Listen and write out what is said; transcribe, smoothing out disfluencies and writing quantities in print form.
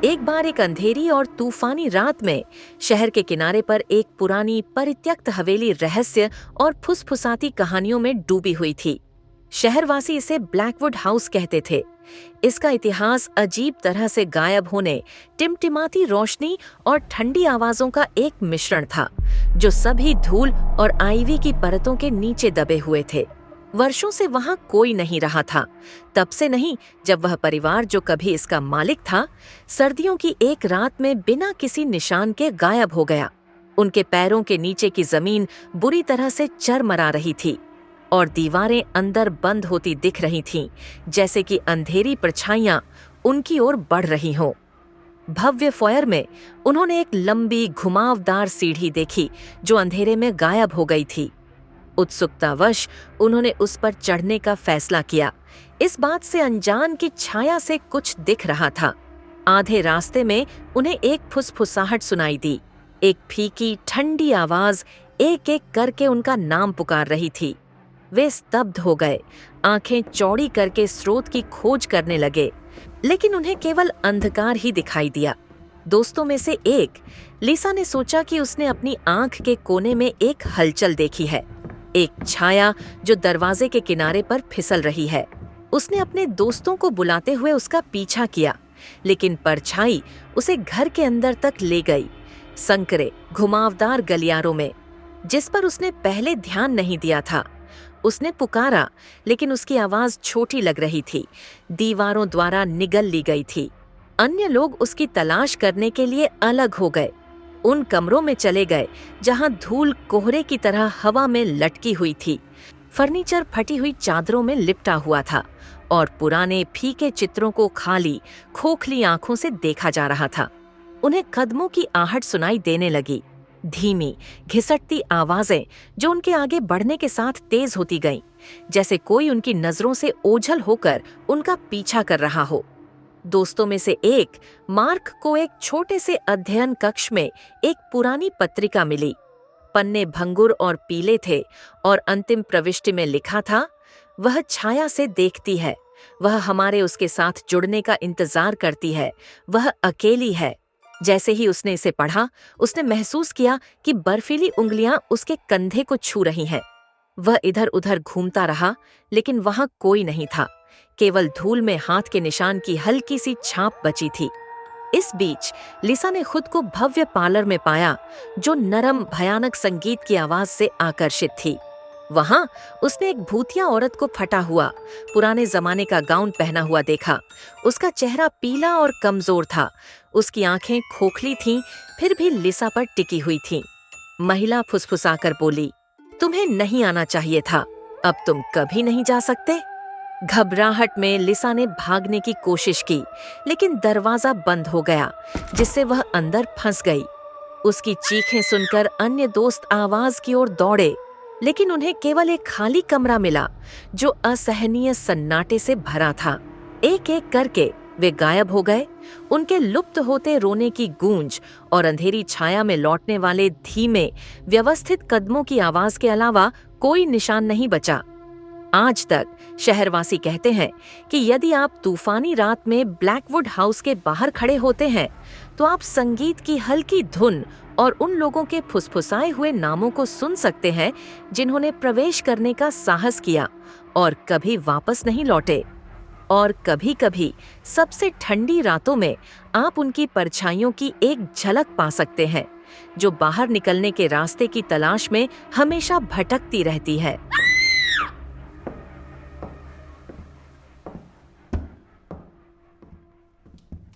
एक बार एक अंधेरी और तूफानी रात में शहर के किनारे पर एक पुरानी परित्यक्त हवेली रहस्य और फुसफुसाती कहानियों में डूबी हुई थी। शहरवासी इसे ब्लैकवुड हाउस कहते थे। इसका इतिहास अजीब तरह से गायब होने, टिमटिमाती रोशनी और ठंडी आवाजों का एक मिश्रण था, जो सभी धूल और आईवी की परतों के नीचे दबे हुए थे। वर्षों से वहां कोई नहीं रहा था, तब से नहीं जब वह परिवार जो कभी इसका मालिक था, सर्दियों की एक रात में बिना किसी निशान के गायब हो गया। उनके पैरों के नीचे की जमीन बुरी तरह से चरमरा रही थी और दीवारें अंदर बंद होती दिख रही थीं, जैसे कि अंधेरी परछाइयां उनकी ओर बढ़ रही हों। भव्य फॉयर में उन्होंने एक लंबी घुमावदार सीढ़ी देखी जो अंधेरे में गायब हो गई थी। उत्सुकतावश उन्होंने उस पर चढ़ने का फैसला किया, इस बात से अनजान की छाया से कुछ दिख रहा था। आधे रास्ते में उन्हें एक फुसफुसाहट सुनाई दी। एक फीकी ठंडी आवाज एक एक करके उनका नाम पुकार रही थी। वे स्तब्ध हो गए, आंखें चौड़ी करके स्रोत की खोज करने लगे, लेकिन उन्हें केवल अंधकार ही दिखाई दिया। दोस्तों में से एक, लिसा ने सोचा कि उसने अपनी आंख के कोने में एक हलचल देखी है, एक छाया जो दरवाजे के किनारे पर फिसल रही है। उसने अपने दोस्तों को बुलाते हुए उसका पीछा किया, लेकिन परछाई उसे घर के अंदर तक ले गई, संकरे घुमावदार गलियारों में, जिस पर उसने पहले ध्यान नहीं दिया था। उसने पुकारा, लेकिन उसकी आवाज छोटी लग रही थी, दीवारों द्वारा निगल ली गई थी। अन्य लोग उसकी तलाश करने के लिए अलग हो गए, उन कमरों में चले गए जहां धूल कोहरे की तरह हवा में लटकी हुई थी। फर्नीचर फटी हुई चादरों में लिपटा हुआ था और पुराने फीके चित्रों को खाली खोखली आंखों से देखा जा रहा था। उन्हें कदमों की आहट सुनाई देने लगी, धीमी घिसटती आवाजें जो उनके आगे बढ़ने के साथ तेज होती गईं, जैसे कोई उनकी नजरों से ओझल होकर उनका पीछा कर रहा हो। दोस्तों में से एक, मार्क को एक छोटे से अध्ययन कक्ष में एक पुरानी पत्रिका मिली। पन्ने भंगुर और पीले थे और अंतिम प्रविष्टि में लिखा था, वह छाया से देखती है, वह हमारे उसके साथ जुड़ने का इंतजार करती है, वह अकेली है। जैसे ही उसने इसे पढ़ा, उसने महसूस किया कि बर्फीली उंगलियां उसके कंधे को छू रही हैं। वह इधर उधर घूमता रहा, लेकिन वहां कोई नहीं था, केवल धूल में हाथ के निशान की हल्की सी छाप बची थी। इस बीच लिसा ने खुद को भव्य पार्लर में पाया, जो नरम भयानक संगीत की आवाज से आकर्षित थी। वहां उसने एक भूतिया औरत को फटा हुआ पुराने जमाने का गाउन पहना हुआ देखा। उसका चेहरा पीला और कमजोर था, उसकी आंखें खोखली थीं, फिर भी लिसा पर टिकी हुई थीं। महिला फुसफुसाकर बोली, तुम्हें नहीं आना चाहिए था, अब तुम कभी नहीं जा सकते। घबराहट में लिसा ने भागने की कोशिश की, लेकिन दरवाजा बंद हो गया, जिससे वह अंदर फंस गई। उसकी चीखें सुनकर अन्य दोस्त आवाज की ओर दौड़े, लेकिन उन्हें केवल एक खाली कमरा मिला जो असहनीय सन्नाटे से भरा था। एक एक करके वे गायब हो गए। उनके लुप्त होते रोने की गूंज और अंधेरी छाया में लौटने वाले धीमे व्यवस्थित कदमों की आवाज के अलावा कोई निशान नहीं बचा। आज तक शहरवासी कहते हैं कि यदि आप तूफानी रात में ब्लैकवुड हाउस के बाहर खड़े होते हैं, तो आप संगीत की हल्की धुन और उन लोगों के फुसफुसाए हुए नामों को सुन सकते हैं जिन्होंने प्रवेश करने का साहस किया और कभी वापस नहीं लौटे। और कभी-कभी सबसे ठंडी रातों में आप उनकी परछाइयों की एक झलक पा सकते हैं, जो बाहर निकलने के रास्ते की तलाश में हमेशा भटकती रहती है।